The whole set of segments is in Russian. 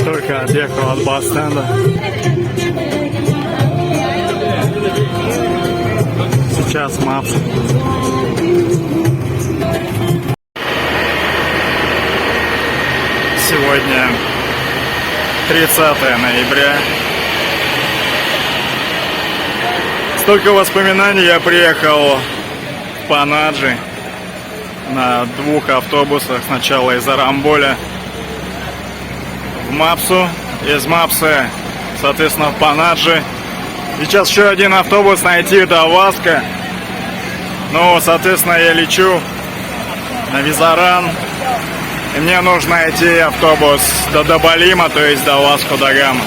Только отъехал от бас-стенда. Сейчас Мапс. Сегодня 30 ноября. Столько воспоминаний. Я приехал в Панаджи на 2 автобусах. Сначала из Арамболя в Мапсу, из Мапсы, соответственно, в Панаджи. Сейчас еще один автобус найти до Васка. Ну, соответственно, я лечу на Визаран. И мне нужно найти автобус до Дабалима, то есть до Васко-да-Гама.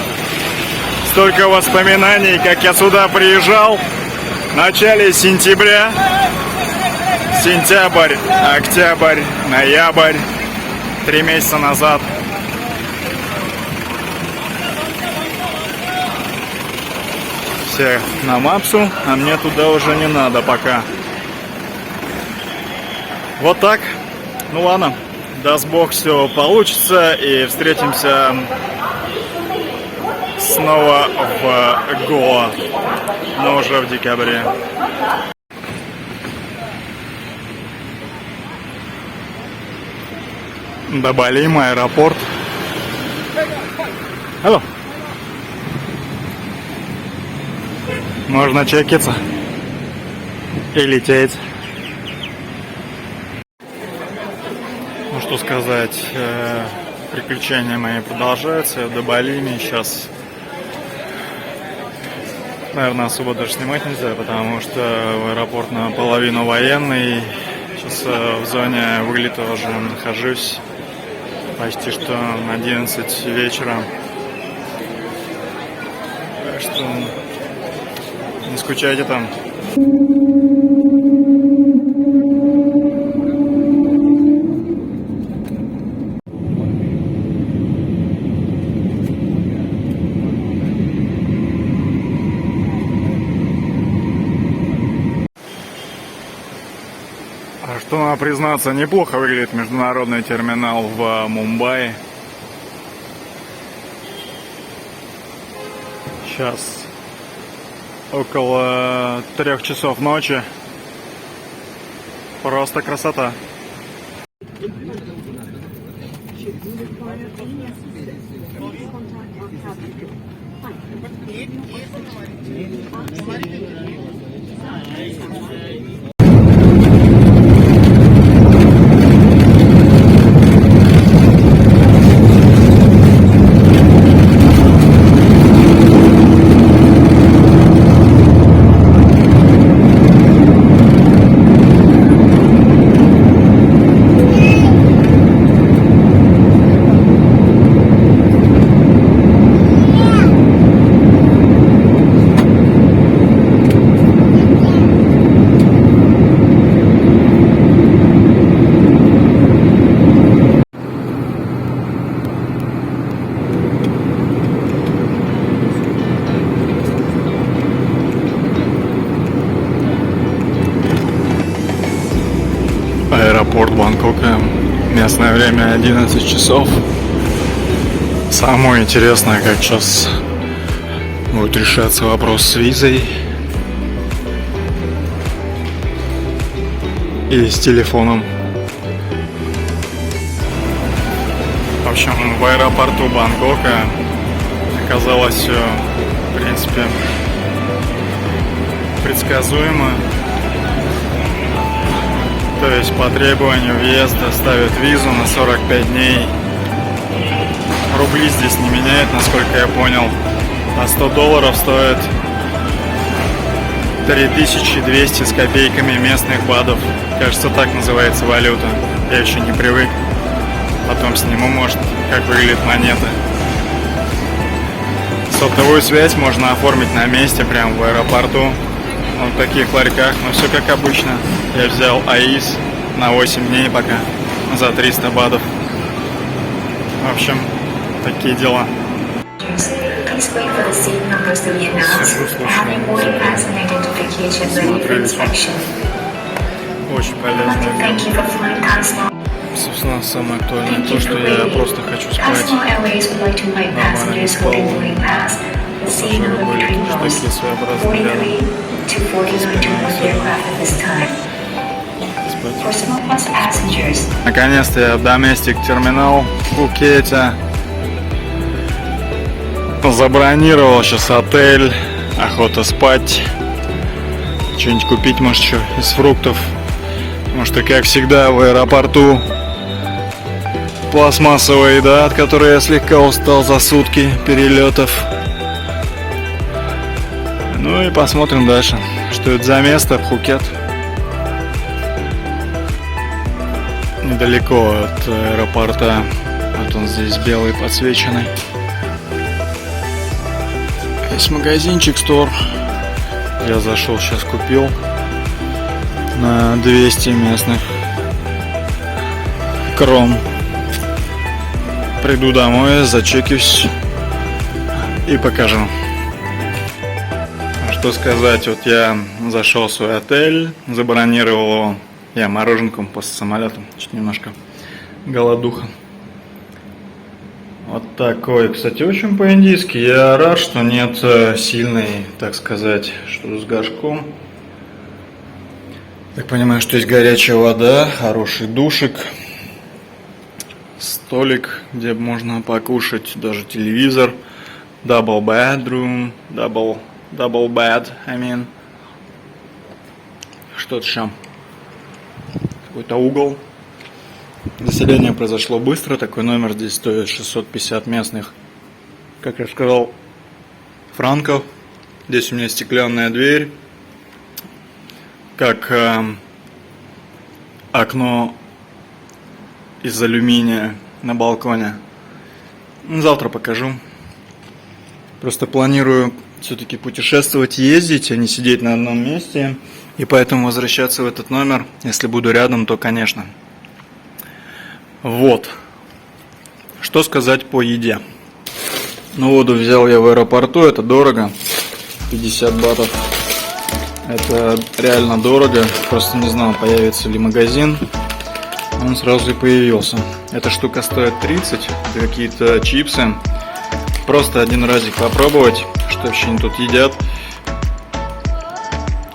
Столько воспоминаний, как я сюда приезжал в начале сентября. Сентябрь, октябрь, ноябрь. 3 месяца назад. Все на Мапсу, а мне туда уже не надо пока. Вот так. Ну ладно, даст Бог, все получится, и встретимся снова в Гоа, но уже в декабре. Дабалим, аэропорт. Алло. Можно чекиться и лететь. Ну что сказать, приключения мои продолжаются. Я в Дабалиме. Сейчас, наверное, особо даже снимать нельзя, потому что аэропорт наполовину военный. Сейчас в зоне вылета уже нахожусь. Почти что 11 вечера. Так что не скучайте там. А что, надо признаться, неплохо выглядит международный терминал в Мумбаи. Сейчас около 3 часов ночи. Просто красота. Аэропорт Бангкока. Местное время 11 часов. Самое интересное, как сейчас будет решаться вопрос с визой и с телефоном. В общем, в аэропорту Бангкока оказалось все, в принципе, предсказуемо. То есть по требованию въезда ставят визу на 45 дней. Рубли здесь не меняют, насколько я понял. А $100 стоит 3200 с копейками местных бадов. Кажется, так называется валюта. Я еще не привык. Потом сниму, может, как выглядит монета. Сотовую связь можно оформить на месте, прямо в аэропорту. Вот в таких ларьках, но все как обычно. Я взял АИС на 8 дней пока за 300 батов. В общем, такие дела. Очень полезно. Собственно, самое актуальное то, что я просто хочу спать. Нормально не спал. Пассажиры были тоже такие своеобразные рядом. Наконец-то я в Domestic терминал в Пхукете. Забронировал сейчас отель. Охота спать. Что-нибудь купить, может, еще из фруктов. Потому что, как всегда, в аэропорту пластмассовая еда, от которой я слегка устал за сутки перелетов. Ну и посмотрим дальше, что это за место. Пхукет. Недалеко от аэропорта. Вот он здесь белый подсвеченный. Есть магазинчик, стор. Я зашел, сейчас купил на 200 местных крон. Приду домой, зачекаюсь и покажу. Что сказать, вот я зашел в свой отель, забронировал его. Я мороженком после самолета, чуть немножко голодуха. Вот такой, кстати, очень по-индийски. Я рад, что нет сильной, так сказать, что с горшком. Так понимаю, что есть горячая вода, хороший душик, столик, где можно покушать, даже телевизор, double bedroom, double bed, I mean. Что-то еще. Какой-то угол. Заселение произошло быстро. Такой номер здесь стоит 650 местных, как я сказал, франков. Здесь у меня стеклянная дверь, как окно из алюминия на балконе. Завтра покажу. Просто планирую все-таки путешествовать, ездить, а не сидеть на одном месте. И поэтому возвращаться в этот номер, если буду рядом, то конечно. Вот. Что сказать по еде. Ну, воду взял я в аэропорту, это дорого. 50 батов. Это реально дорого. Просто не знал, появится ли магазин. Он сразу и появился. Эта штука стоит 30. Это какие-то чипсы. Просто один разик попробовать, что вообще они тут едят.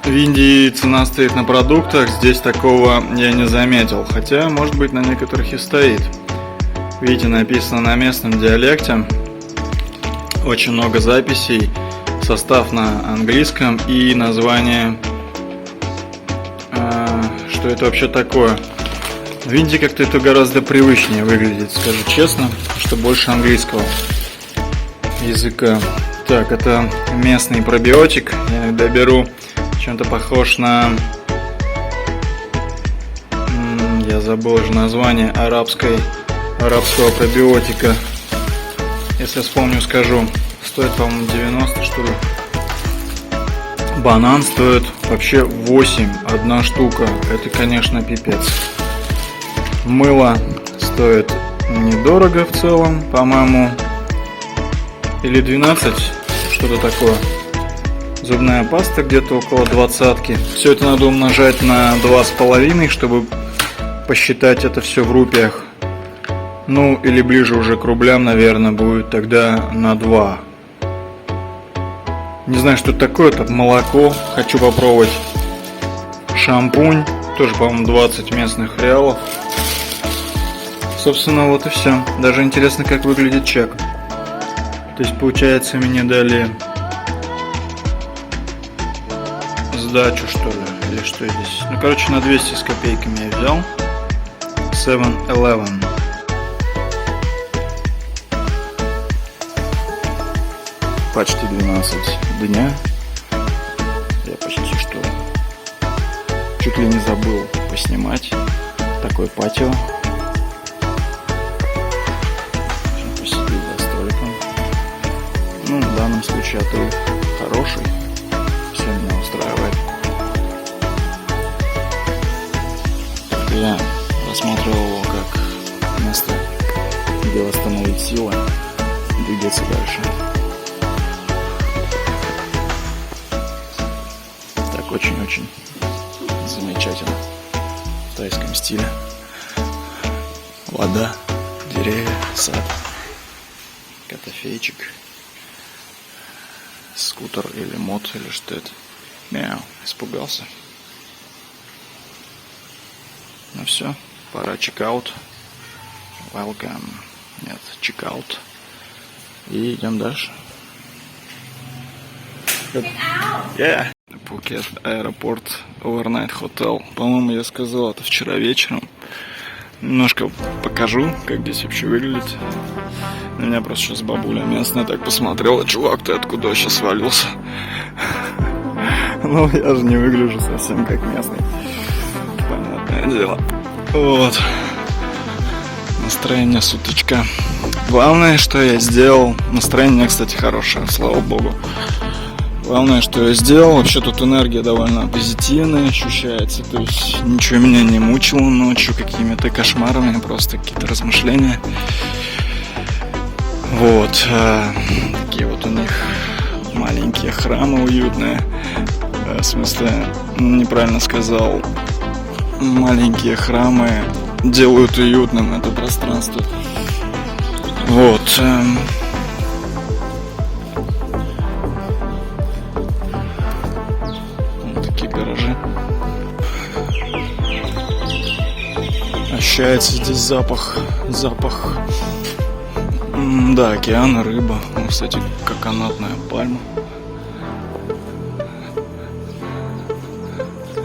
В Индии цена стоит на продуктах, здесь такого я не заметил, хотя, может быть, на некоторых и стоит. Видите, написано на местном диалекте, очень много записей, состав на английском и название, что это вообще такое. В Индии как-то это гораздо привычнее выглядит, скажу честно, что больше английского языка. Так, это местный пробиотик, я иногда беру. Чем-то похож на... Я забыл уже название арабского пробиотика. Если вспомню, скажу. Стоит, по-моему, 90, что ли. Банан стоит вообще 8. Одна штука. Это, конечно, пипец. Мыло стоит недорого в целом. По-моему, или 12. Что-то такое. Зубная паста где-то около 20-ки. Все это надо умножать на 2,5, чтобы посчитать это все в рупиях. Ну, или ближе уже к рублям, наверное, будет тогда на 2. Не знаю, что это такое. Это молоко. Хочу попробовать. Шампунь. Тоже, по-моему, 20 местных реалов. Собственно, вот и все. Даже интересно, как выглядит чек. То есть, получается, мне дали... сдачу, что ли, или что здесь. Ну, короче, на 200 с копейками я взял. 7-Eleven. Почти 12 дня. Я почти что чуть ли не забыл поснимать такой патио. Посидеть за столиком. Ну, в данном случае отель хороший. Все меня устраивает. я рассматривал его как место, где восстановить силы, двигаться дальше. Так очень-очень замечательно в тайском стиле. Вода, деревья, сад, кофейчик, скутер или мод, или что это. Мяу, испугался. Ну все, пора чекаут. Welcome. Нет, чекаут. И идем дальше. Yeah. Пхукет аэропорт, Overnight Hotel. По-моему, я сказал это вчера вечером. Немножко покажу, как здесь вообще выглядит. На меня просто сейчас бабуля местная так посмотрела: чувак, ты откуда вообще свалился? Ну, я же не выгляжу совсем как местный. Понятное дело. Вот. Настроение суточка. Главное, что я сделал. Настроение, кстати, хорошее, слава богу. Главное, что я сделал. Вообще тут энергия довольно позитивная ощущается. То есть ничего меня не мучило ночью какими-то кошмарами. Просто какие-то размышления. Вот. Такие вот у них маленькие храмы уютные. В смысле, неправильно сказал. Маленькие храмы делают уютным это пространство. Вот. Вот такие гаражи. Ощущается здесь запах. Да, океан, рыба. Ну, кстати, коконатная пальма.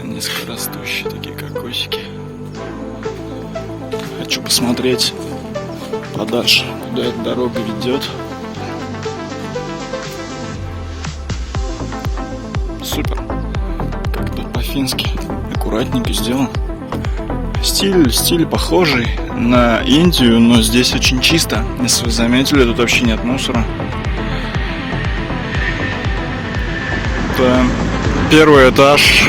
Низкорастущие такие кокосики. Хочу посмотреть подальше, куда эта дорога ведет. Супер. Как-то по-фински. Аккуратненько сделан. Стиль похожий на Индию, но здесь очень чисто. Если вы заметили, тут вообще нет мусора. Это первый этаж.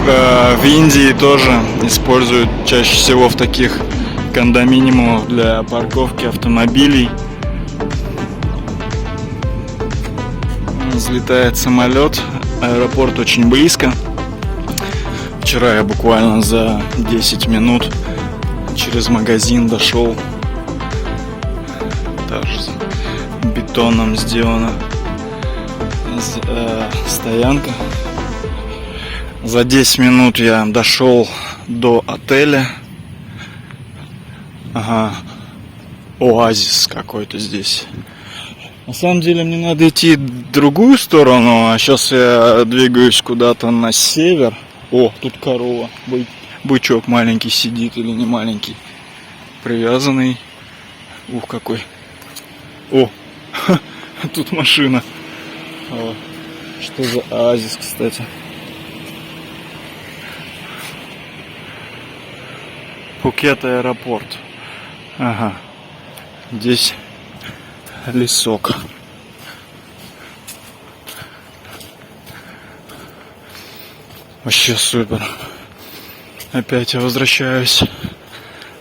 В Индии тоже используют чаще всего в таких кондоминиумах для парковки автомобилей. Взлетает самолет, аэропорт очень близко. Вчера я буквально за 10 минут через магазин дошел. Даже бетоном сделана стоянка. За 10 минут я дошел до отеля. Ага. Оазис какой-то здесь. На самом деле мне надо идти в другую сторону, а сейчас я двигаюсь куда-то на север. О, тут корова. Бычок маленький сидит или не маленький. Привязанный. Ух, какой. О, тут машина. О, что за оазис, кстати. Пхукет аэропорт. Ага. Здесь лесок. Вообще супер. Опять я возвращаюсь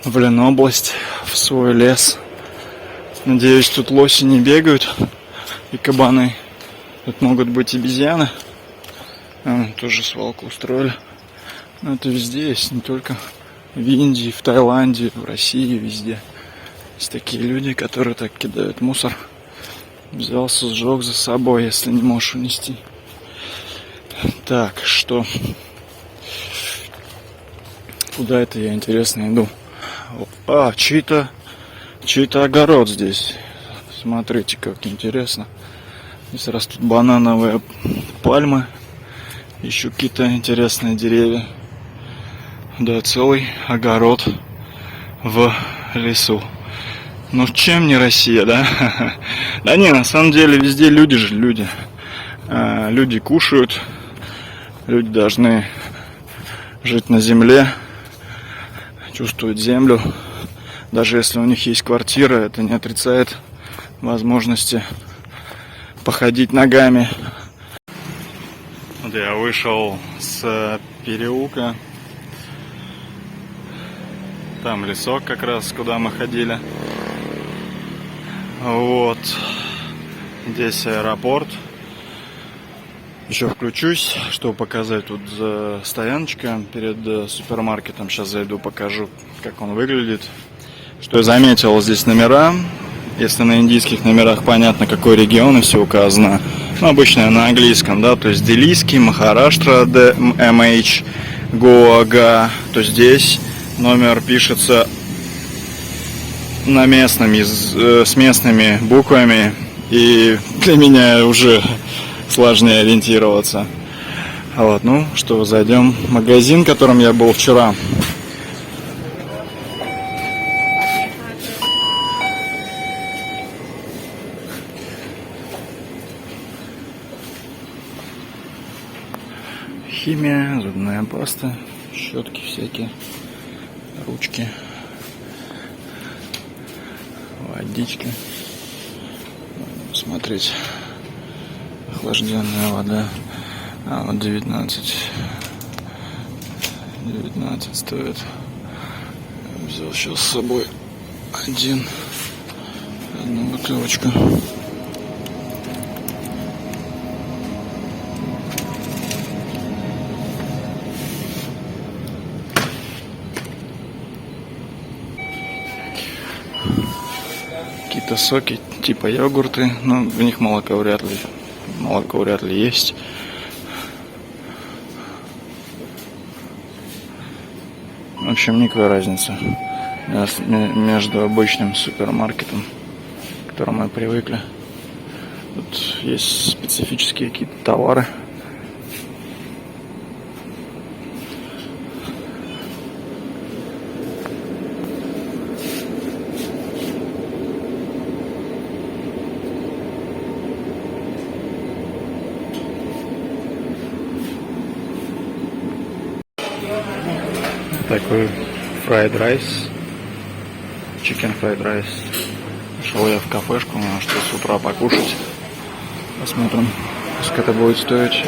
в Ленобласть, в свой лес. Надеюсь, тут лоси не бегают и кабаны. Тут могут быть обезьяны. Тоже свалку устроили. Но это везде есть, не только в Индии, в Таиланде, в России, везде. Есть такие люди, которые так кидают мусор. Взялся, сжег за собой, если не можешь унести. Так, что? Куда это я, интересно, иду? Чей-то огород здесь. Смотрите, как интересно. Здесь растут банановые пальмы. Еще какие-то интересные деревья. Да, целый огород в лесу. Ну, чем не Россия, да? Да не, на самом деле везде люди же люди. Люди кушают. Люди должны жить на земле, чувствовать землю. Даже если у них есть квартира, это не отрицает возможности походить ногами. Вот я вышел с переулка. Там лесок как раз, куда мы ходили. Вот. Здесь аэропорт. Еще включусь, чтобы показать. Тут стояночка перед супермаркетом. Сейчас зайду, покажу, как он выглядит. Что я заметил, здесь номера. Если на индийских номерах понятно, какой регион и все указано. Ну, обычно на английском, да. То есть Делийский, Махараштра, МХ, Гоага. То здесь номер пишется на местном, с местными буквами. И для меня уже сложнее ориентироваться. Вот, ну что, зайдем в магазин, в котором я был вчера. Химия, зубная паста, щетки всякие, ручки, водичка. Смотреть, охлажденная вода. А вот 19 стоит. Взял сейчас с собой одну бутылочку. Какие-то соки типа йогурты, но в них молоко вряд ли есть. В общем, никакой разницы между обычным супермаркетом, к которому мы привыкли. Тут есть специфические какие-то товары. Такой fried rice, chicken fried rice. Пошел я в кафешку, что с утра покушать. Посмотрим, сколько это будет стоить.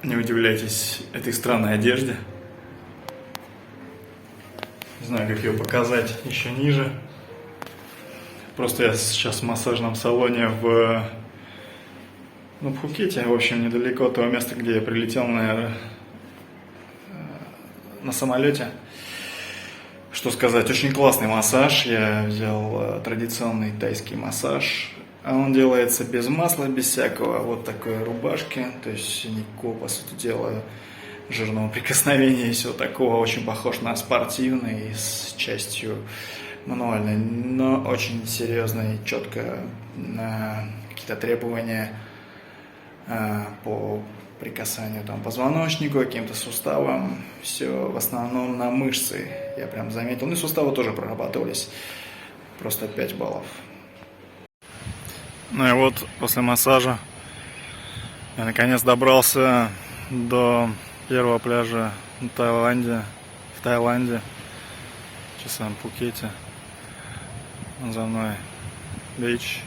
Не удивляйтесь этой странной одежде. Не знаю, как ее показать еще ниже. Просто я сейчас в массажном салоне в Пхукете, в общем, недалеко от того места, где я прилетел, наверное, на самолете. Что сказать, очень классный массаж. Я взял традиционный тайский массаж. А он делается без масла, без всякого вот такой рубашки. То есть никакого, по сути дела, жирного прикосновения и всего такого. Очень похож на спортивный, с частью мануальной, но очень серьезно и четко какие-то требования по прикасанию там, позвоночнику, каким-то суставам. Все в основном на мышцы, я прям заметил. Ну и суставы тоже прорабатывались. Просто 5 баллов. Ну и вот после массажа я наконец добрался до первого пляжа в Таиланде, в часовом Пхукете. За мной бич.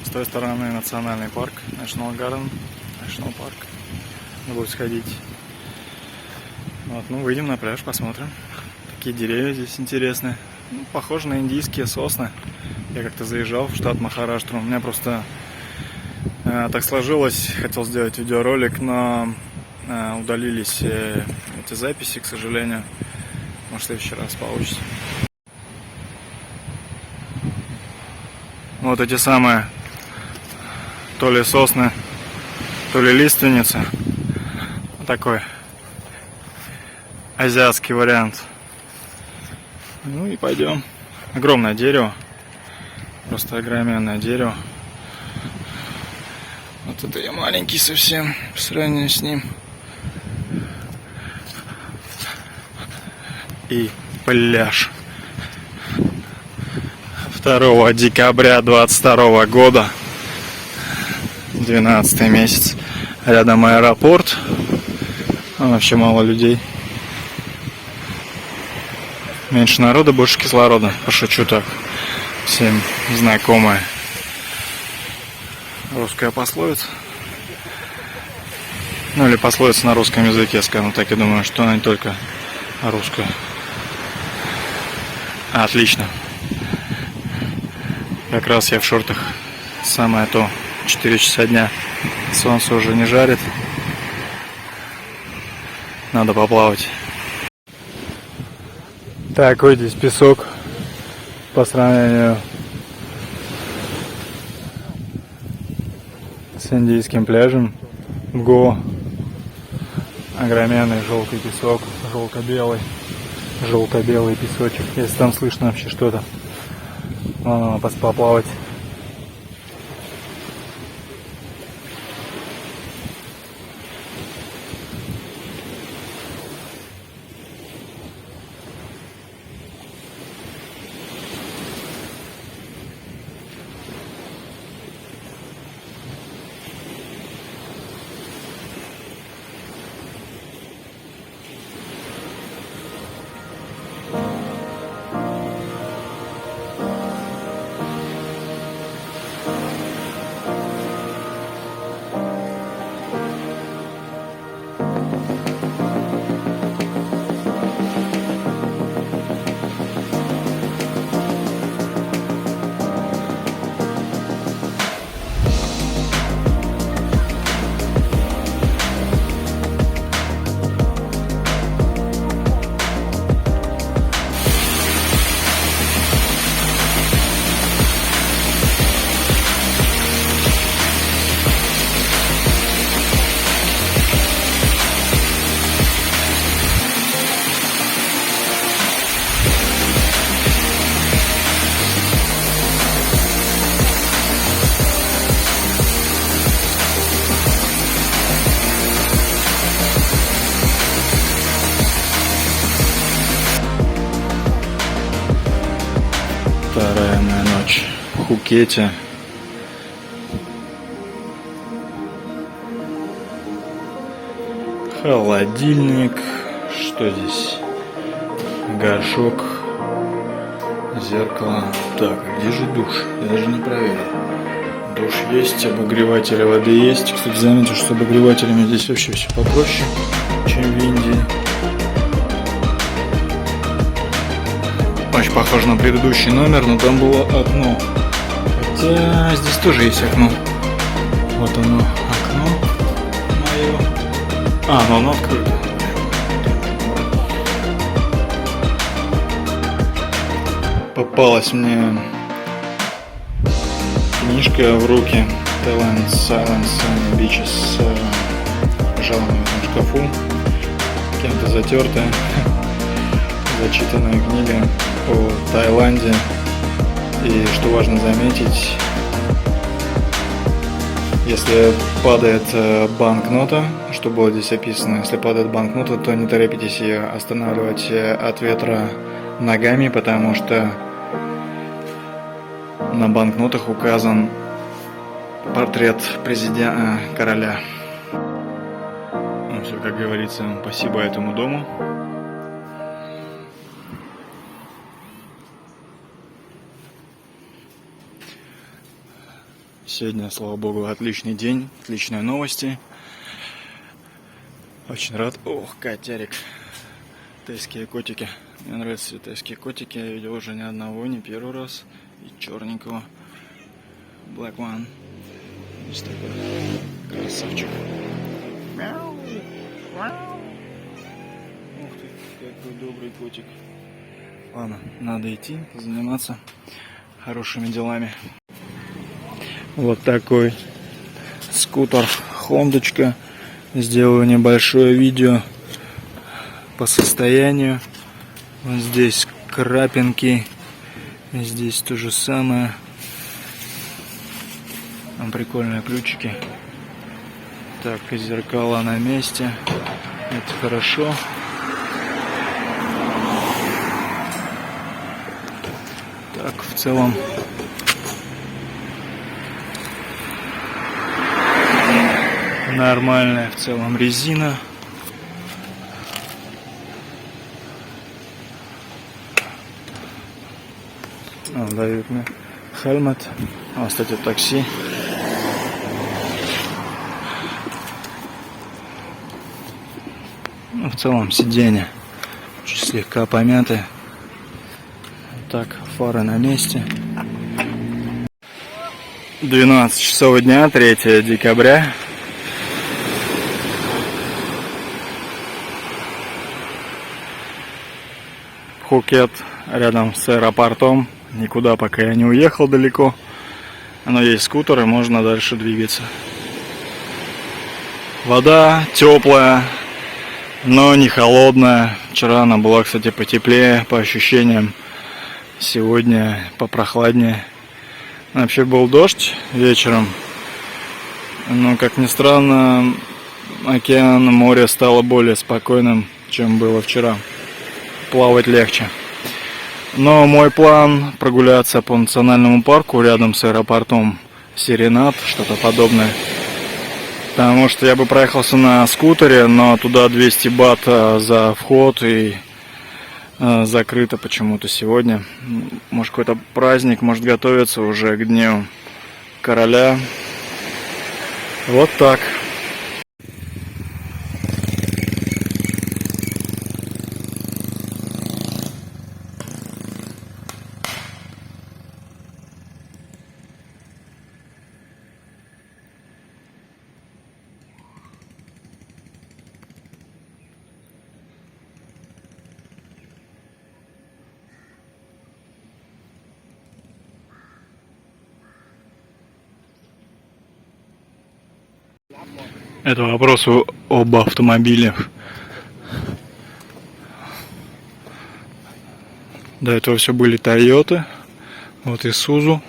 С той стороны национальный парк, National парк. Надо будет сходить. Вот, ну выйдем на пляж, посмотрим. Такие деревья здесь интересные. Ну, похоже на индийские сосны. Я как-то заезжал в штат Махараштра. У меня просто так сложилось, хотел сделать видеоролик, но удалились эти записи, к сожалению. Может, в следующий раз получится. Вот эти самые то ли сосны, то ли лиственницы. Такой азиатский вариант. Ну и пойдем. Огромное дерево. Просто огроменное дерево. Вот это я маленький совсем по сравнению с ним. И пляж. 2 декабря 22 года. 12 месяц. Рядом аэропорт. Вообще мало людей. Меньше народа, больше кислорода. Пошучу так. Всем знакомая русская пословица. Ну или пословица на русском языке, скажем так. Я думаю, что она не только русская. Отлично. Как раз я в шортах. Самое то. 4 часа дня. Солнце уже не жарит. Надо поплавать. Такой здесь песок по сравнению с индийским пляжем в Гоа. Огроменный желтый песок, желто-белый песочек. Если там слышно вообще что-то, надо поплавать. Вторая моя ночь в Пхукете. Холодильник. Что здесь? Горшок. Зеркало. Так, а где же душ? Я даже не проверил. Душ есть, обогреватели воды есть. Кстати, заметил, что с обогревателями здесь вообще все попроще, чем в Индии. Очень похоже на предыдущий номер, но там было окно. Хотя здесь тоже есть окно. Вот оно, окно мое. Но оно открыто. Попалась мне книжка в руки Thailand Silence and Beaches, лежала на этом шкафу, кем-то затертая, зачитанная книга о Таиланде. И что важно заметить, если падает банкнота, что было здесь описано, если падает банкнота, то не торопитесь ее останавливать от ветра ногами, потому что на банкнотах указан портрет президента, короля. Ну все, как говорится, спасибо этому дому. Сегодня, слава богу, отличный день, отличные новости. Очень рад. Ох, котярик. Тайские котики. Мне нравятся тайские котики. Я видел уже ни одного, не первый раз. И черненького. Black One. Здесь такой красавчик. Мяу. Мяу. Ух ты, какой добрый котик. Ладно, надо идти, заниматься хорошими делами. Вот такой скутер Хондочка. Сделаю небольшое видео по состоянию. Вот здесь крапинки. Здесь то же самое. Там прикольные ключики. Так, зеркала на месте. Это хорошо. Так, в целом нормальная в целом резина. Он дает мне хельмет. А, кстати, такси. Ну, в целом сиденье чуть слегка помяты. Так, фары на месте. 12 часов дня, 3 декабря. Пхукет рядом с аэропортом. Никуда пока я не уехал далеко. Но есть скутер, и можно дальше двигаться. Вода теплая, но не холодная. Вчера она была, кстати, потеплее по ощущениям. Сегодня попрохладнее. Вообще был дождь вечером. Но, как ни странно, океан, море стало более спокойным, чем было вчера. Плавать легче. Но мой план прогуляться по национальному парку рядом с аэропортом Серенат, что-то подобное. Потому что я бы проехался на скутере, но туда 200 бат за вход и закрыто почему-то сегодня. Может, какой-то праздник, может, готовиться уже к Дню Короля. Вот так. Это вопрос об автомобилях. До этого все были Тойоты. Вот Исузу.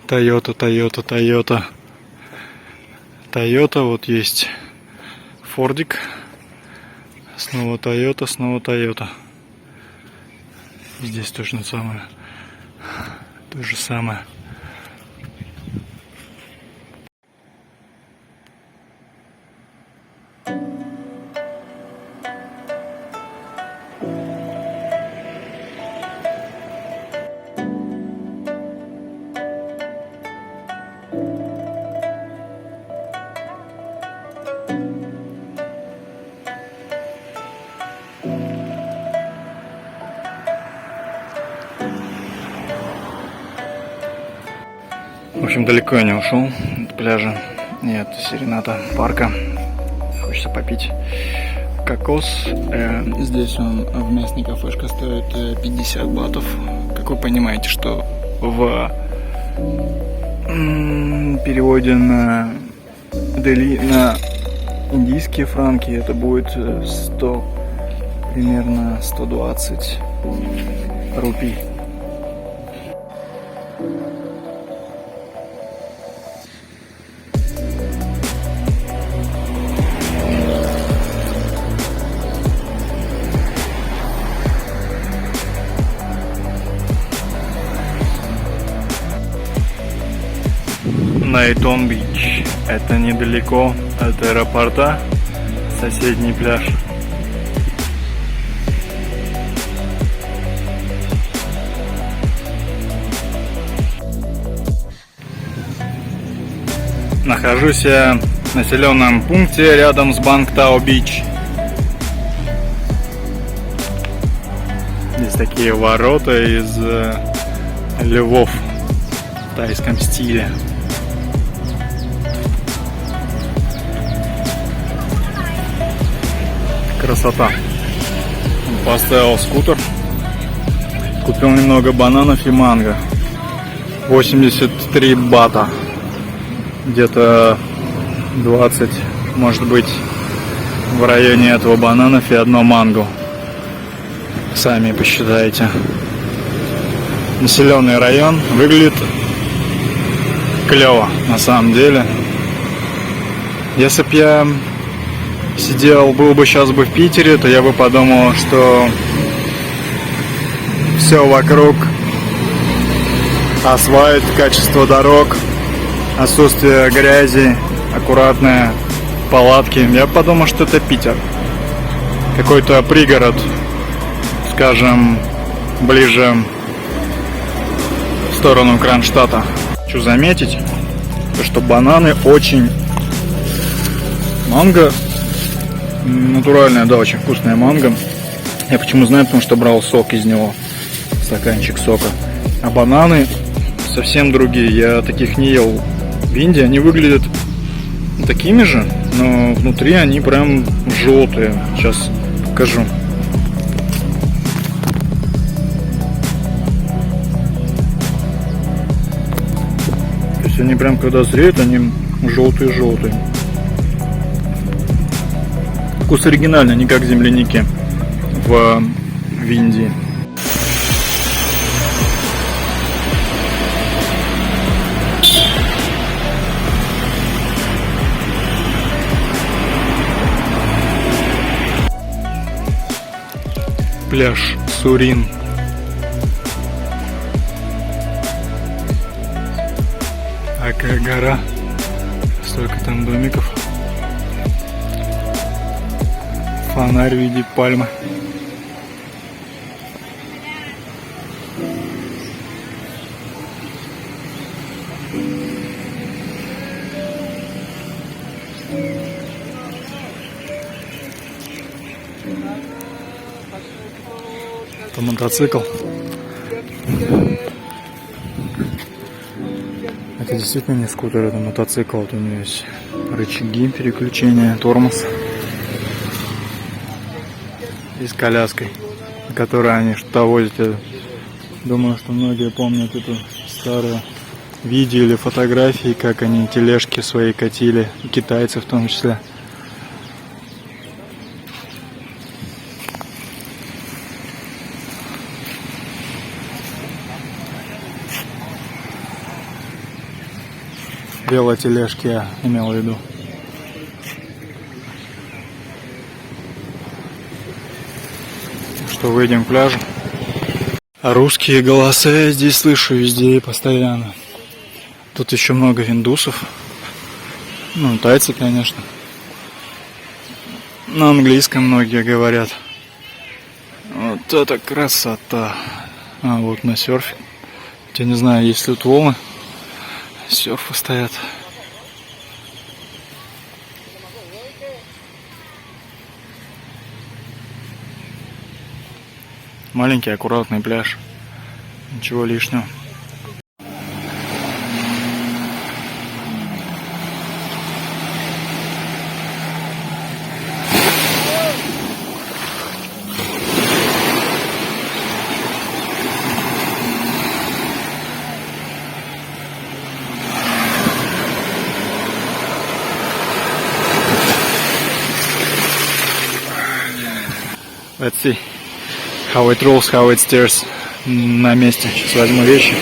Тойота. Тойота. Вот есть Фордик. Снова Тойота. Здесь точно самое. То же самое. В общем, далеко я не ушел от пляжа. Нет, Серената парка. Хочется попить кокос. Здесь он в местной кафешке стоит 50 батов. Как вы понимаете, что в переводе на индийские франки это будет 100, примерно 120 рупий. Найтон-Бич. Это недалеко от аэропорта, соседний пляж. Нахожусь я в населенном пункте рядом с Бангтао-Бич. Здесь такие ворота из львов в тайском стиле. Красота. Поставил скутер. Купил немного бананов и манго. 83 бата. Где-то 20, может быть, в районе этого бананов и одно манго. Сами посчитайте. Населенный район. Выглядит клево, на самом деле. Если б я был бы сейчас в Питере, то я бы подумал, что все вокруг асфальт, качество дорог, отсутствие грязи, аккуратные палатки. Я подумал, что это Питер. Какой-то пригород, скажем, ближе в сторону Кронштадта. Хочу заметить, что бананы очень... Манго натуральная, да, очень вкусная манго. Я почему знаю, потому что брал сок из него, стаканчик сока. А бананы совсем другие, я таких не ел в Индии. Они выглядят такими же, но внутри они прям желтые. Сейчас покажу. То есть они прям когда зреют, они желтые-желтые. Вкус оригинальный, не как земляники в Индии. Пляж Сурин. Такая гора. Столько там домиков. Фонарь в виде пальмы. Это мотоцикл. Это действительно не скутер, это мотоцикл. Вот у него есть рычаги переключения, тормоз. И с коляской, на которой они что-то возят. Я думаю, что многие помнят это старое видео или фотографии, как они тележки свои катили, и китайцы в том числе. Велотележки я имел в виду. Что, выйдем к пляжу. А русские голоса я здесь слышу везде и постоянно. Тут еще много индусов. Ну, тайцы, конечно. На английском многие говорят. Вот это красота. А вот на серфе. Я не знаю, есть ли тут волны. Серфы стоят. Маленький аккуратный пляж. Ничего лишнего. Let's see how it rolls, how it steers. На месте. Сейчас возьму вещи.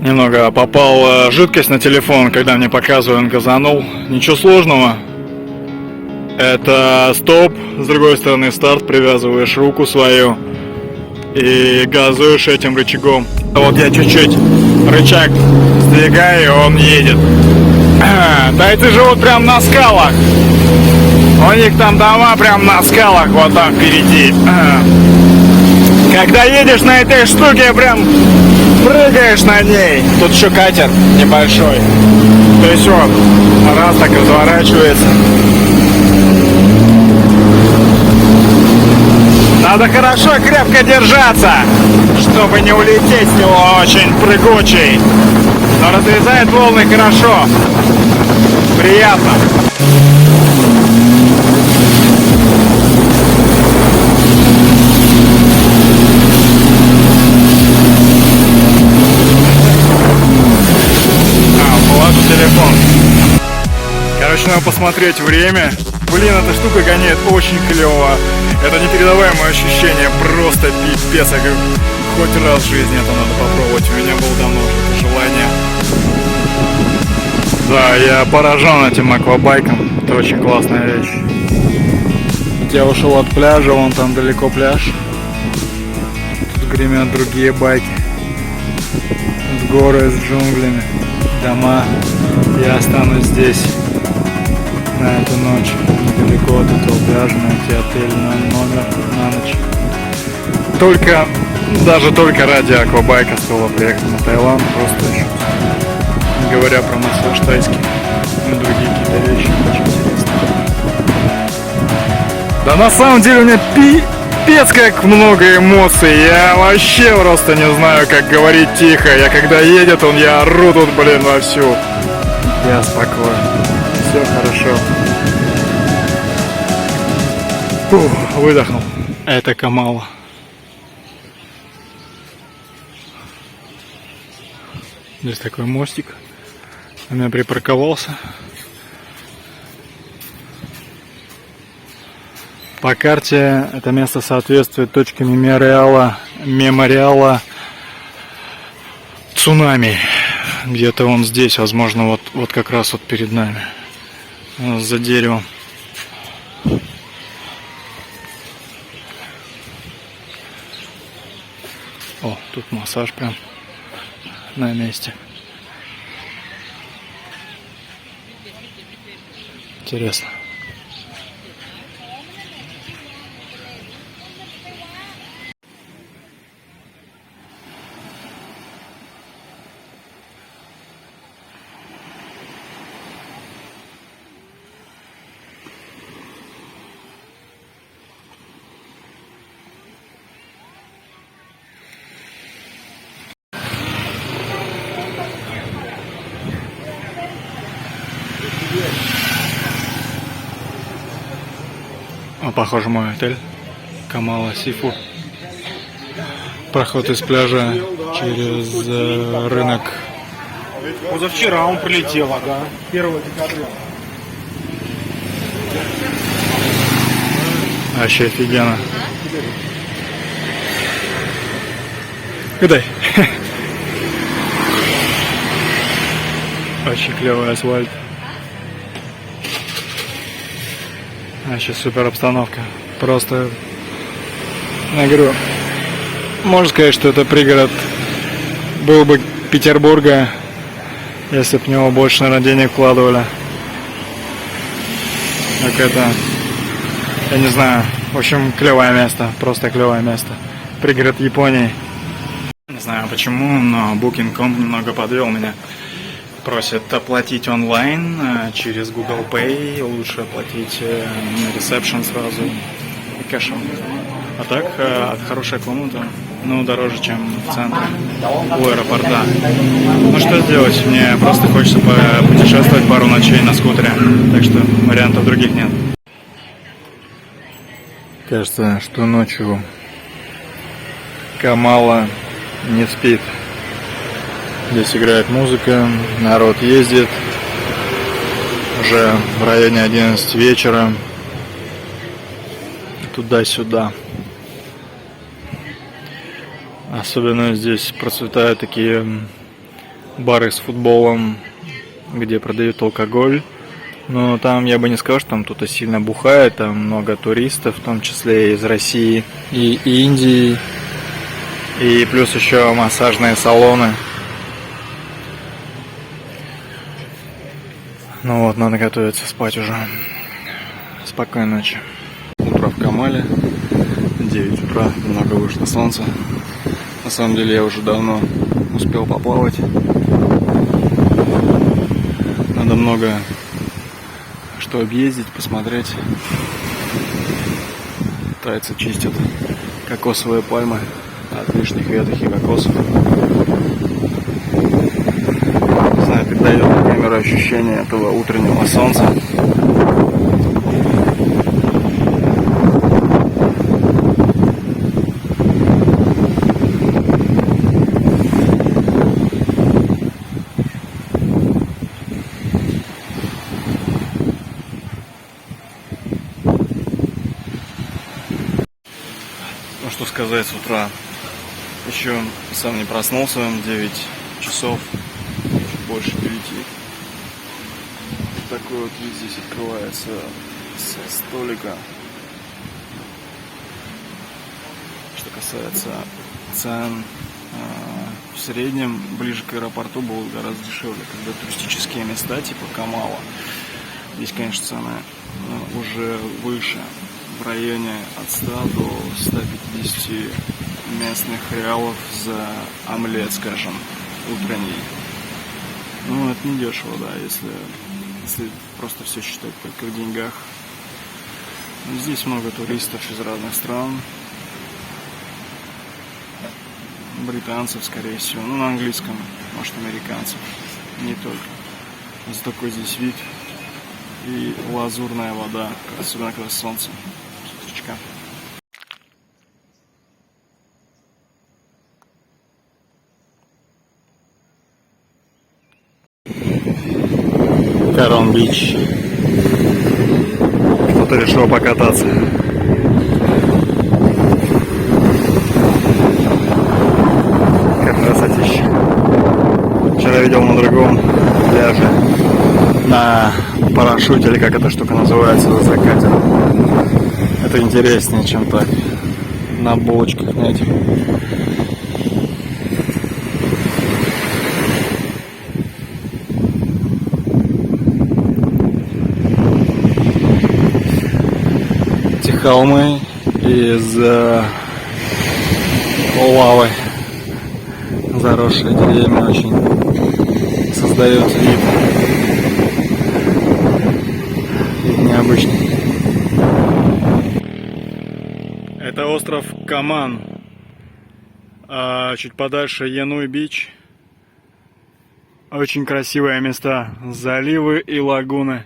Немного попал жидкость на телефон, когда мне показывали, он газанул. Ничего сложного. Это стоп, с другой стороны старт, привязываешь руку свою и газуешь этим рычагом. Вот я чуть-чуть рычаг сдвигаю, и он едет. Тайцы живут прям на скалах. У них там дома прям на скалах, вот там впереди. Когда едешь на этой штуке, прям прыгаешь на ней. Тут еще катер небольшой. То есть вот, раз так разворачивается. Надо хорошо и крепко держаться, чтобы не улететь с него, очень прыгучий. Но разрезает волны хорошо. Приятно. Положу телефон. Короче, надо посмотреть время. Блин, эта штука гоняет очень клево. Это непередаваемое ощущение, просто пипец. Я говорю, хоть раз в жизни это надо попробовать. У меня было давно уже это желание. Да, я поражен этим аквабайком. Это очень классная вещь. Я ушел от пляжа, вон там далеко пляж. Тут гремят другие байки. Тут горы с джунглями, дома. Я останусь здесь на эту ночь, недалеко от этого пляжа, найти отель на номер на ночь. Только Даже только ради аквабайка стоило приехать на Таиланд, просто еще. Не говоря про массаж тайский и другие какие-то вещи, очень интересно. Да на самом деле у меня пипец как много эмоций, я вообще просто не знаю, как говорить тихо. Я когда едет он, я ору тут, блин, вовсю. Я спокоен, все хорошо. Фух, выдохнул. Это Камала. Здесь такой мостик. Он я припарковался. По карте это место соответствует точке мемориала цунами. Где-то он здесь, возможно, вот как раз вот перед нами. За деревом. О, тут массаж прям на месте. Интересно. Похоже, мой отель Камала Сифу. Проход из пляжа через рынок. Позавчера он прилетел, да. 1 декабря. Вообще офигенно. Кидай. Очень клевый асфальт. Вообще супер обстановка. Просто, я говорю, можно сказать, что это пригород был бы Петербурга, если бы в него больше, наверное, денег вкладывали. Так это, я не знаю, в общем, клевое место, просто клевое место. Пригород Японии. Не знаю почему, но Booking.com немного подвел меня. Просят оплатить онлайн через Google Pay, лучше оплатить на ресепшн сразу и кэшем. А так, хорошая комната, но дороже, чем в центре, у аэропорта. Ну что сделать, мне просто хочется путешествовать пару ночей на скутере, так что вариантов других нет. Кажется, что ночью Камала не спит. Здесь играет музыка, народ ездит. Уже в районе 11 вечера. Туда-сюда. Особенно здесь процветают такие бары с футболом, где продают алкоголь. Но там я бы не сказал, что там кто-то сильно бухает. Там много туристов, в том числе из России и Индии. И плюс еще массажные салоны. Ну вот, надо готовиться спать уже. Спокойной ночи. Утро в Камале. 9 утра, немного вышло солнце. На самом деле я уже давно успел поплавать. Надо много что объездить, посмотреть. Тайцы чистят кокосовые пальмы от лишних веток и кокосов. Не знаю, как дает на камеру ощущение этого утреннего солнца. Ну что сказать, с утра еще сам не проснулся, 9 часов, чуть больше 9. Такой вот вид здесь открывается со столика. Что касается цен, в среднем ближе к аэропорту было гораздо дешевле, когда туристические места типа Камала. Здесь, конечно, цены уже выше, в районе от 100 до 150 местных реалов за омлет, скажем, утренний. Ну, это не дешево, да, если просто все считать только в деньгах. Но здесь много туристов из разных стран. Британцев, скорее всего. Ну, на английском, может, американцев. Не только. Вот такой здесь вид. И лазурная вода, особенно когда солнце. Суточка. Корон-Бич. Кто-то решил покататься. Как красотища. Вчера видел на другом пляже на парашюте, или как эта штука называется, за катером. Это интереснее, чем так на булочках на этих. Эти холмы из лавы, заросшие деревьями, очень создают вид необычный. Это остров Каман, а чуть подальше Януй-Бич. Очень красивые места, заливы и лагуны.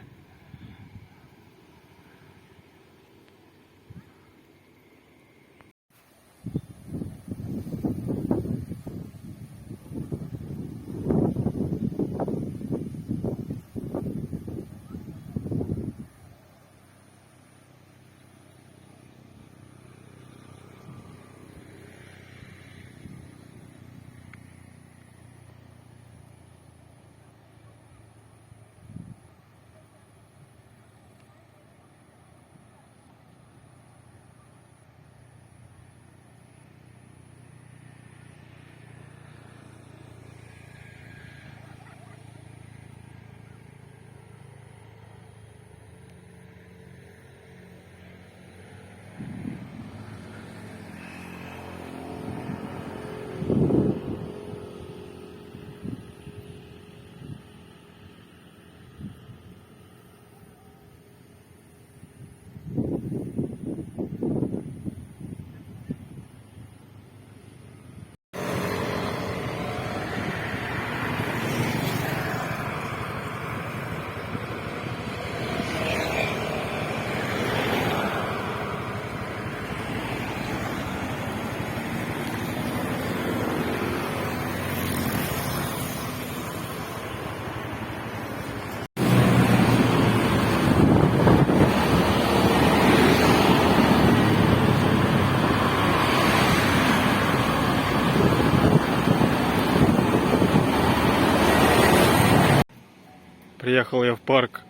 Приехал я в парк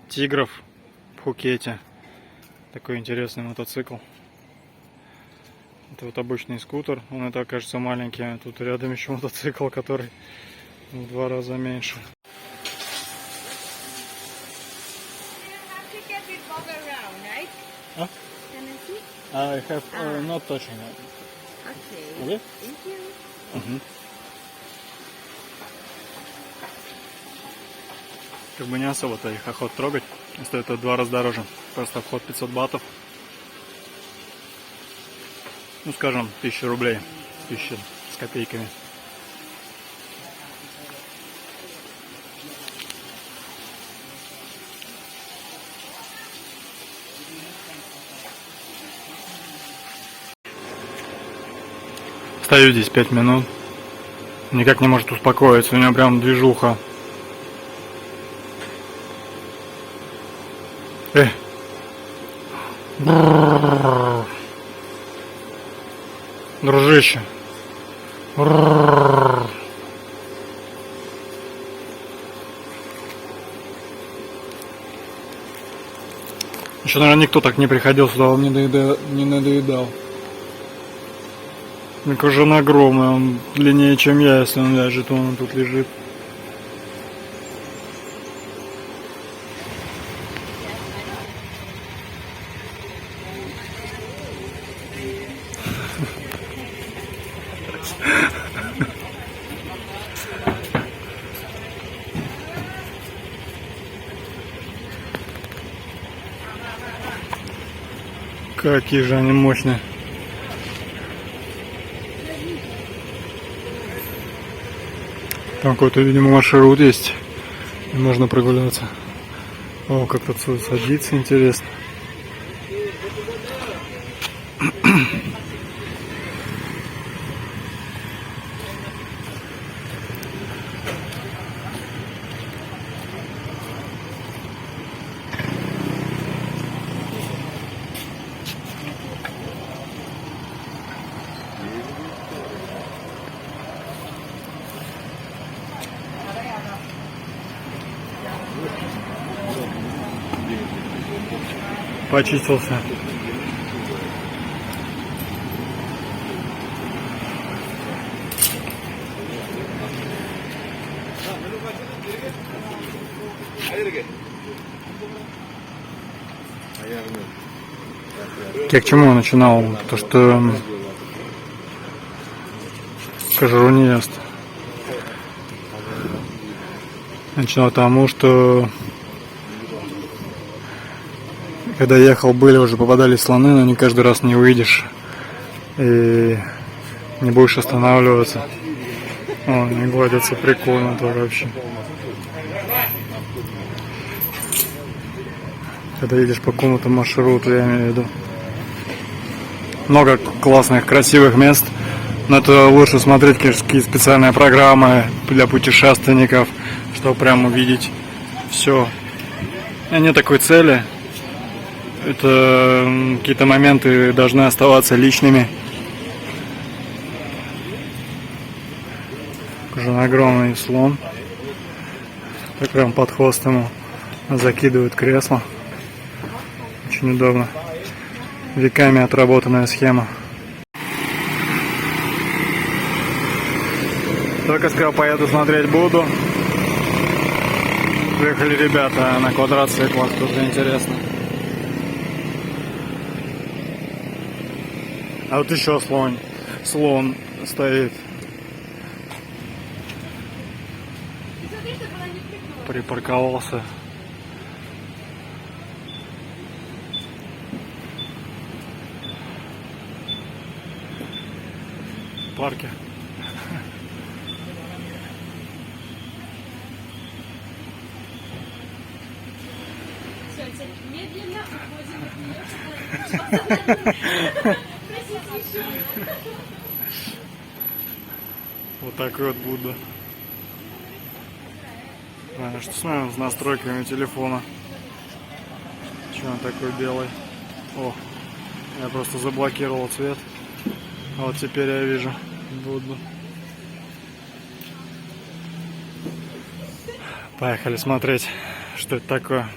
тигров в Пхукете. Такой интересный мотоцикл. Это вот обычный скутер. Он это, кажется, маленький. А тут рядом еще мотоцикл, который в 2 раза меньше. I have not touching it. Okay. Thank you. Как бы не особо-то их охот трогать. Стоит это в 2 раза дороже. Просто вход 500 батов. Ну, скажем, 1000 рублей. 1000 с копейками. Стою здесь 5 минут. Никак не может успокоиться. У него прям движуха. Дружище. Еще, наверное, никто так не приходил сюда, он не надоедал. Такой же он огромный, он длиннее, чем я, если он ляжет, он тут лежит. Какие же они мощные. Там какой-то, видимо, маршрут есть. И можно прогуляться. О, как тут садиться, интересно. Почистился. Я к чему начинал? То, что кожуру не ест. Начинал тому, что когда ехал, были уже попадались слоны, но не каждый раз не увидишь и не будешь останавливаться. О, они гладятся прикольно то вообще. Когда едешь по какому-то маршруту, я имею в виду. Много классных, красивых мест. Но это лучше смотреть, конечно, какие специальные программы для путешественников, чтобы прям увидеть все. Нет такой цели. Это какие-то моменты должны оставаться личными. Уже огромный слон. Так прям под хвост ему закидывают кресло. Очень удобно. Веками отработанная схема. Только сказал, поеду смотреть буду. Приехали ребята на квадроциклах, тоже интересно. А вот еще слон стоит. Припарковался. В парке. Медленно уходим от нее. Вот такой вот Будда. Что с нами с настройками телефона? Че он такой белый? О, я просто заблокировал цвет. А вот теперь я вижу Будду. Поехали смотреть, что это такое.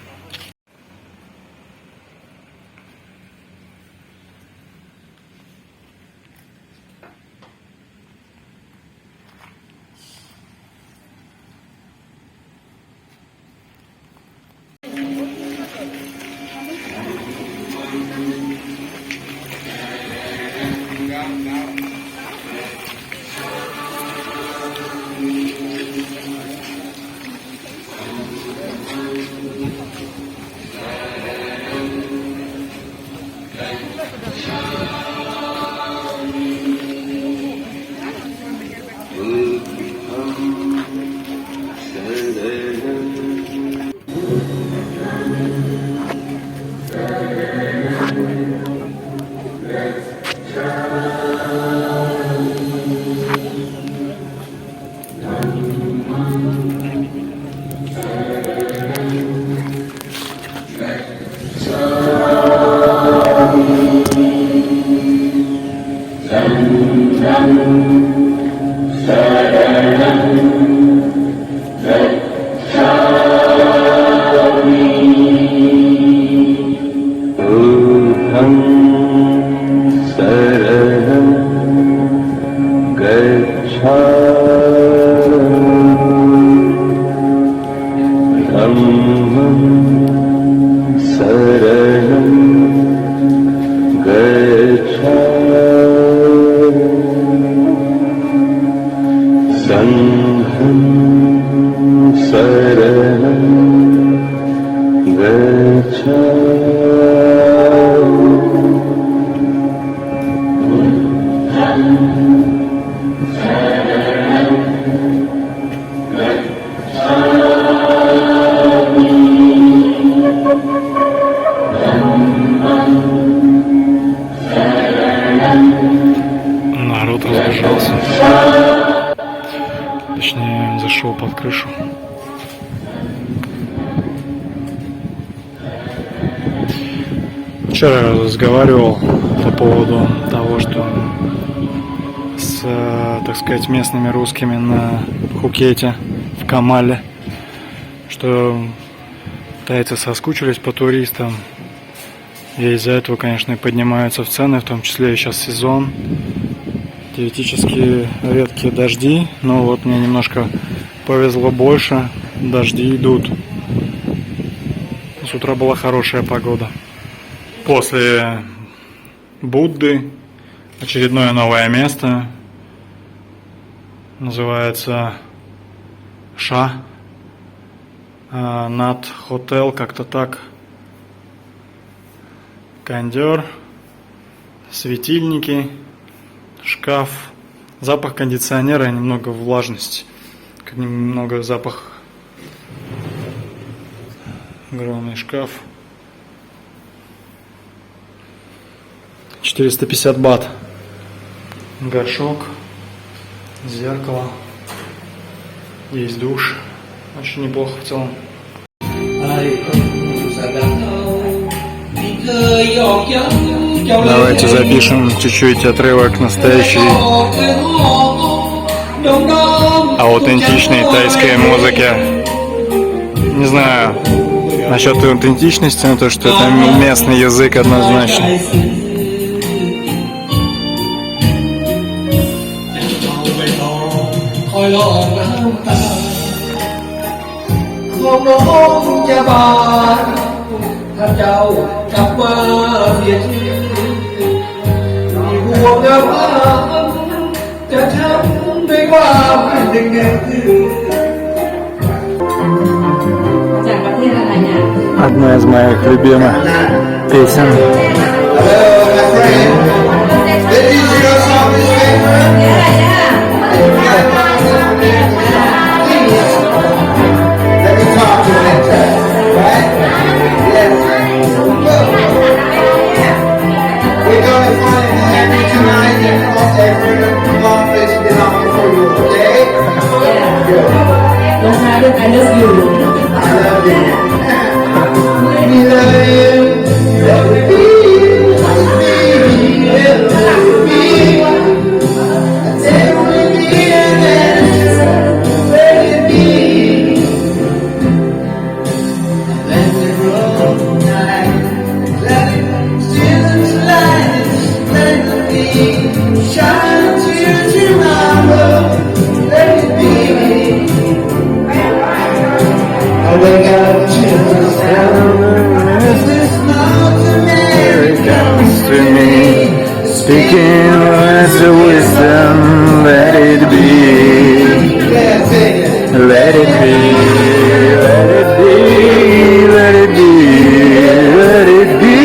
под крышу. Вчера разговаривал по поводу того, что с, так сказать, местными русскими на Пхукете, в Камале, что тайцы соскучились по туристам, и из-за этого, конечно, и поднимаются в цены, в том числе и сейчас сезон, теоретически редкие дожди, но вот мне немножко повезло больше, дожди идут. С утра была хорошая погода. После Будды очередное новое место, называется Ша Над Хотел, как-то так. Кондер, светильники, шкаф, запах кондиционера и немного влажности, как немного запах. Огромный шкаф. 450 бат. Горшок, зеркало, есть душ. Очень неплохо в целом. Давайте запишем чуть-чуть отрывок настоящей аутентичной тайской музыки. Не знаю насчет аутентичности, но то, что это местный язык, однозначно. Одна из моих любимых песен. Speaking words of wisdom, let it be, let it be, let it be, let it be, let it be.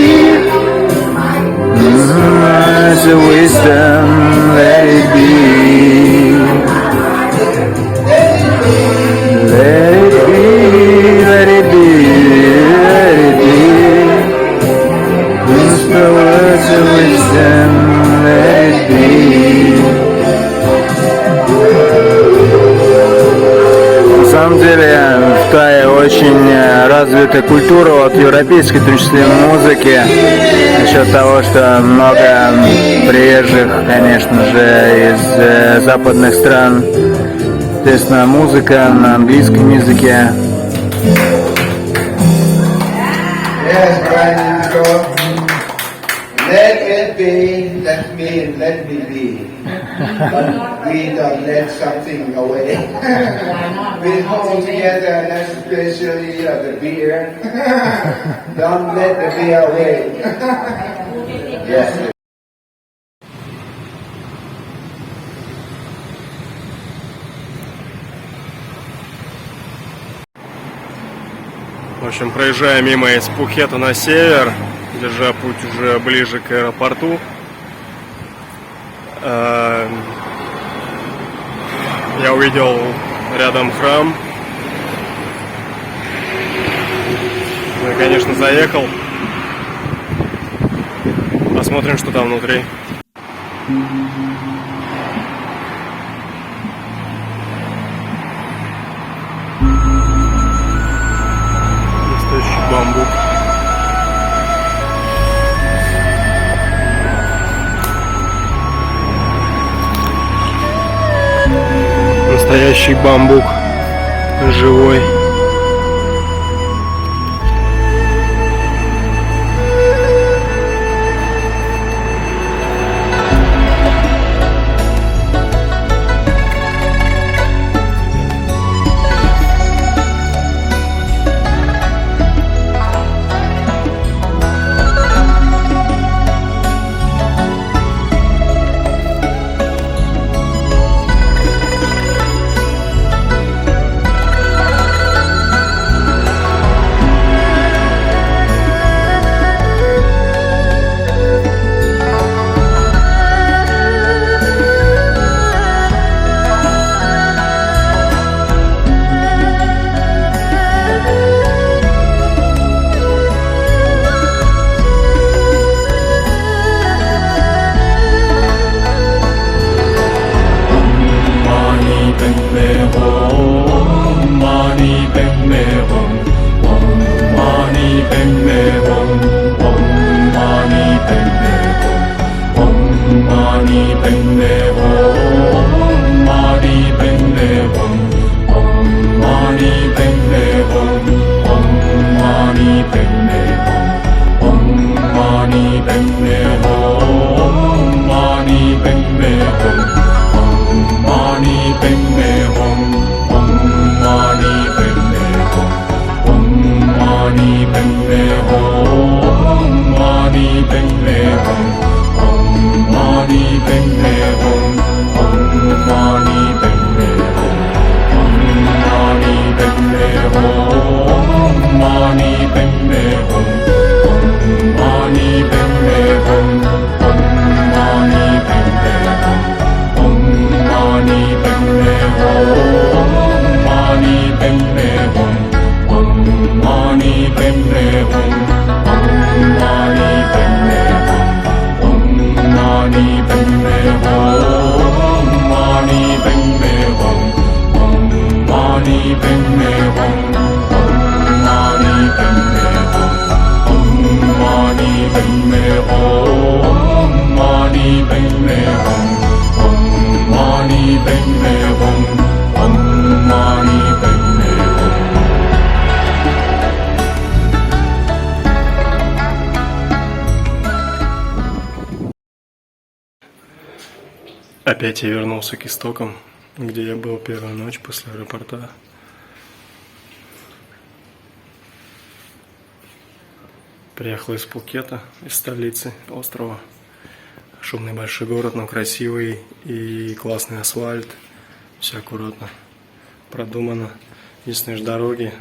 Words of wisdom, let it be, let it be, let it be, let it be. Whisper words of wisdom. На самом деле в Тае очень развита культура от европейской, в том числе музыки, за счет того, что много приезжих, конечно же, из западных стран. Естественно, музыка на английском языке. Let it be, let me be. But we don't let something away. We hold together, and especially the beer. Don't let the beer away. Yes. В общем, проезжая мимо из Пхукета на север, держа путь уже ближе к аэропорту, я увидел рядом храм. Ну и, конечно, заехал. Посмотрим, что там внутри. бамбук. Настоящий бамбук, живой. Опять я вернулся к истокам, где я был первую ночь после аэропорта. Приехал из Пхукета, из столицы острова. Шумный большой город, но красивый и классный асфальт. Все аккуратно, продумано. Единственное, дороги,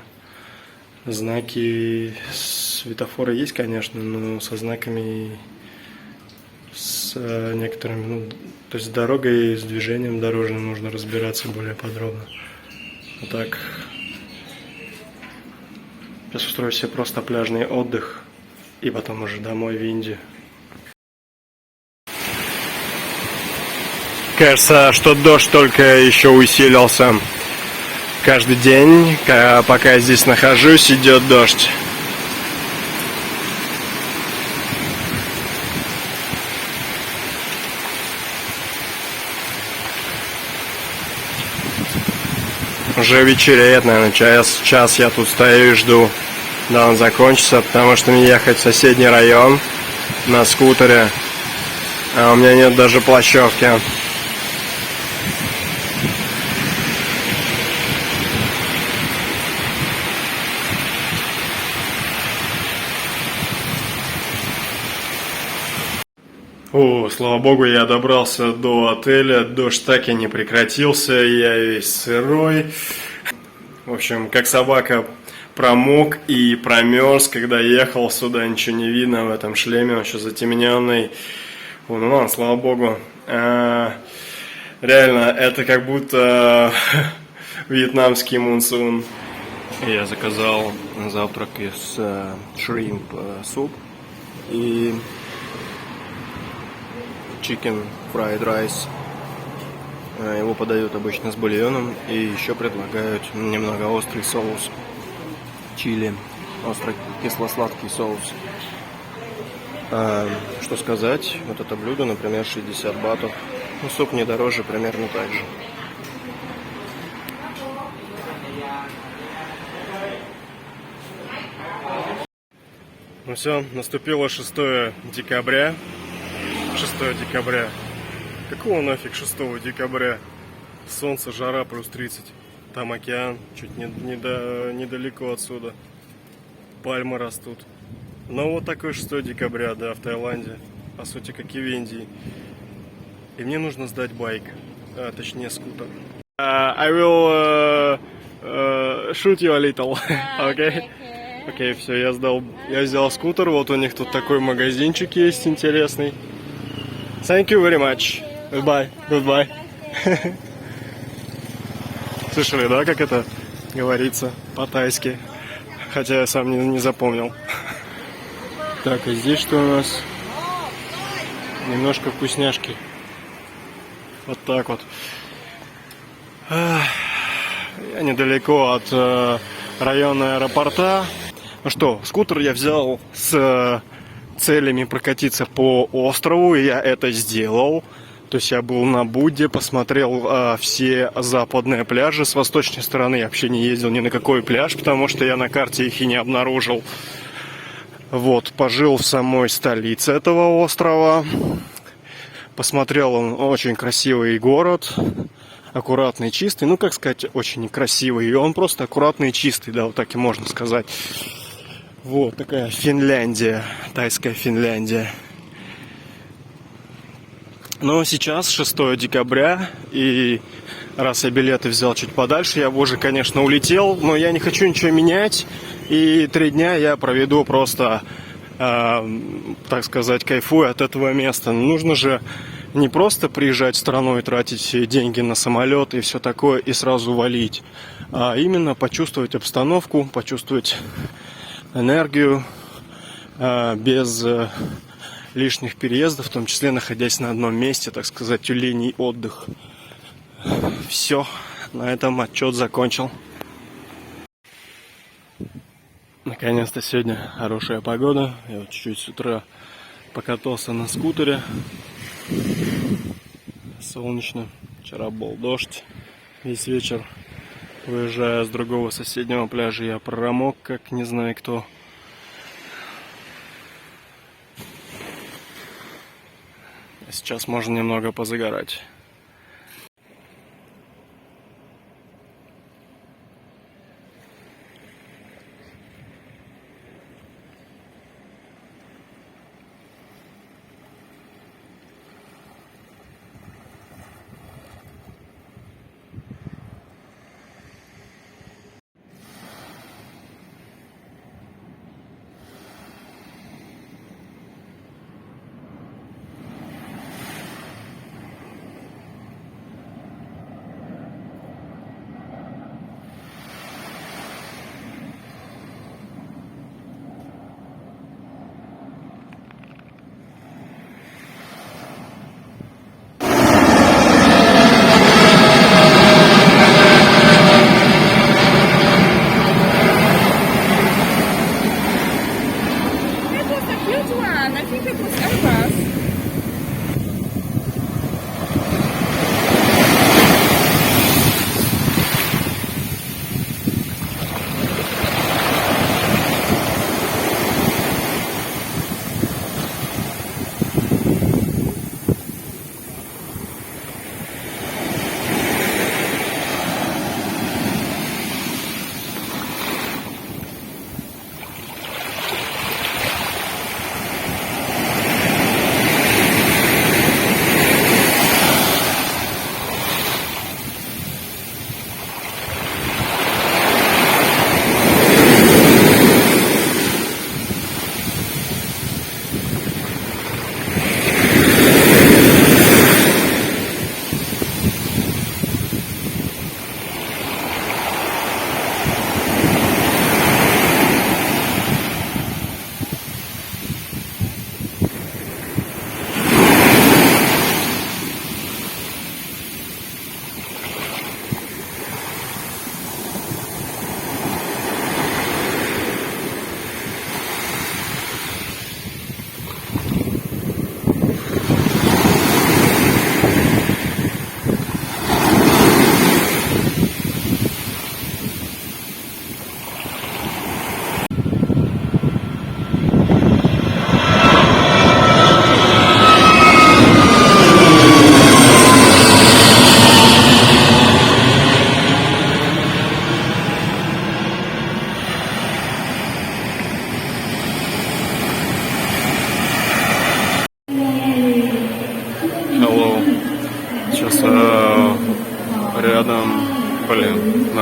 знаки, светофоры есть, конечно, но со знаками, с некоторыми, ну, то есть с дорогой и с движением дорожным нужно разбираться более подробно. Вот так. Сейчас устрою себе просто пляжный отдых и потом уже домой в Индию. Кажется, что дождь только еще усилился. Каждый день, пока я здесь нахожусь, идет дождь. Уже вечереет, наверное, час я тут стою и жду, да, он закончится, потому что мне ехать в соседний район на скутере, а у меня нет даже плащевки. О, слава богу, я добрался до отеля, дождь так и не прекратился, я весь сырой. В общем, как собака промок и промерз, когда ехал сюда, ничего не видно в этом шлеме, он еще затемненный. О, ну ладно, слава богу. Реально, это как будто вьетнамский монсун. Я заказал на завтрак из шримп суп и chicken fried rice. Его подают обычно с бульоном и еще предлагают немного острый соус чили. острый кисло-сладкий соус. Что сказать, вот это блюдо, например, 60 батов. Ну, суп не дороже, примерно так же. Ну все, наступило 6 декабря. 6 декабря. Какого нафиг 6 декабря? Солнце, жара, плюс 30. Там океан, чуть недалеко отсюда. Пальмы растут. Но вот такой 6 декабря, да, в Таиланде. По сути, как и в Индии. И мне нужно сдать байк. Точнее, скутер. I will shoot you a little. Okay? Окей, все, я взял скутер. Вот у них тут такой магазинчик есть интересный. Thank you very much. Goodbye. Goodbye. Слышали, да, как это говорится по-тайски? Хотя я сам не запомнил. Так, а здесь что у нас? Немножко вкусняшки. Вот так вот. Я недалеко от района аэропорта. Ну что, скутер я взял с целями прокатиться по острову, и я это сделал. То есть я был на Будде, посмотрел все западные пляжи. С восточной стороны я вообще не ездил ни на какой пляж, потому что я на карте их и не обнаружил. Вот, пожил в самой столице этого острова. Посмотрел, он очень красивый город. Аккуратный, чистый. Ну, как сказать, очень красивый. И он просто аккуратный и чистый, да, вот так и можно сказать. Вот такая Финляндия, тайская Финляндия. Но сейчас 6 декабря, и раз я билеты взял чуть подальше, я бы уже, конечно, улетел, но я не хочу ничего менять, и 3 дня я проведу просто, так сказать, кайфуя от этого места. Нужно же не просто приезжать в страну и тратить все деньги на самолет и все такое, и сразу валить, а именно почувствовать обстановку, почувствовать энергию, без лишних переездов, в том числе находясь на одном месте, так сказать, тюленей отдых. Все, на этом отчет закончил. Наконец-то сегодня хорошая погода. Я вот чуть-чуть с утра покатался на скутере. Солнечно. Вчера был дождь. Весь вечер, выезжая с другого соседнего пляжа, я промок, как не знаю кто. Сейчас можно немного позагорать.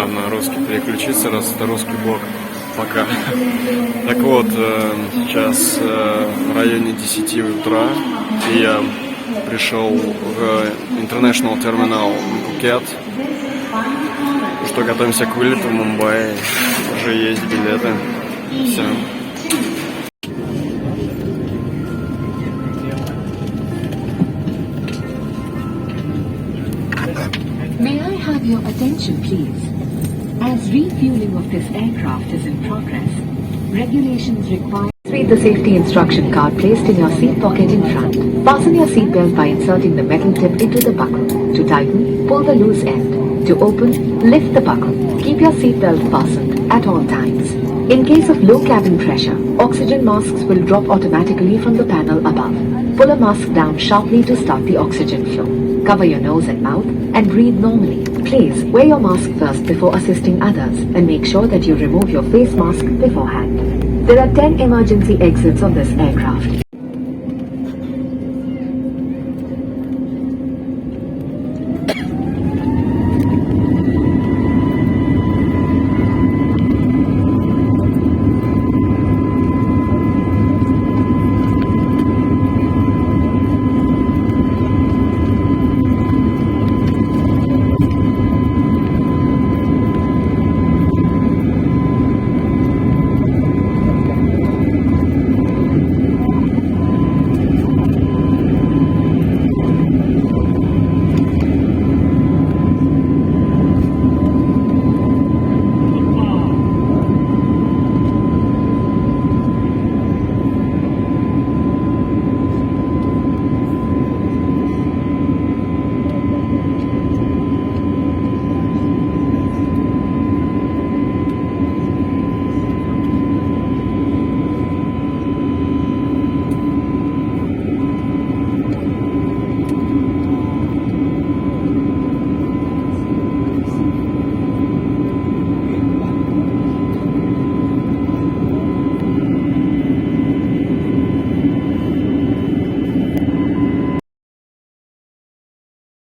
на русский переключиться, раз это русский блог. Пока. Так вот, сейчас в районе 10 утра, и я пришел в International Terminal Пхукет. Что готовимся к вылету в Мумбаи. Уже есть билеты. Все. May I have your attention, please? As refueling of this aircraft is in progress, regulations require... Read the safety instruction card placed in your seat pocket in front. Fasten your seatbelt by inserting the metal tip into the buckle. To tighten, pull the loose end. To open, lift the buckle. Keep your seatbelt fastened at all times. In case of low cabin pressure, oxygen masks will drop automatically from the panel above. Pull a mask down sharply to start the oxygen flow. Cover your nose and mouth and breathe normally. Please wear your mask first before assisting others and make sure that you remove your face mask beforehand. There are 10 emergency exits on this aircraft.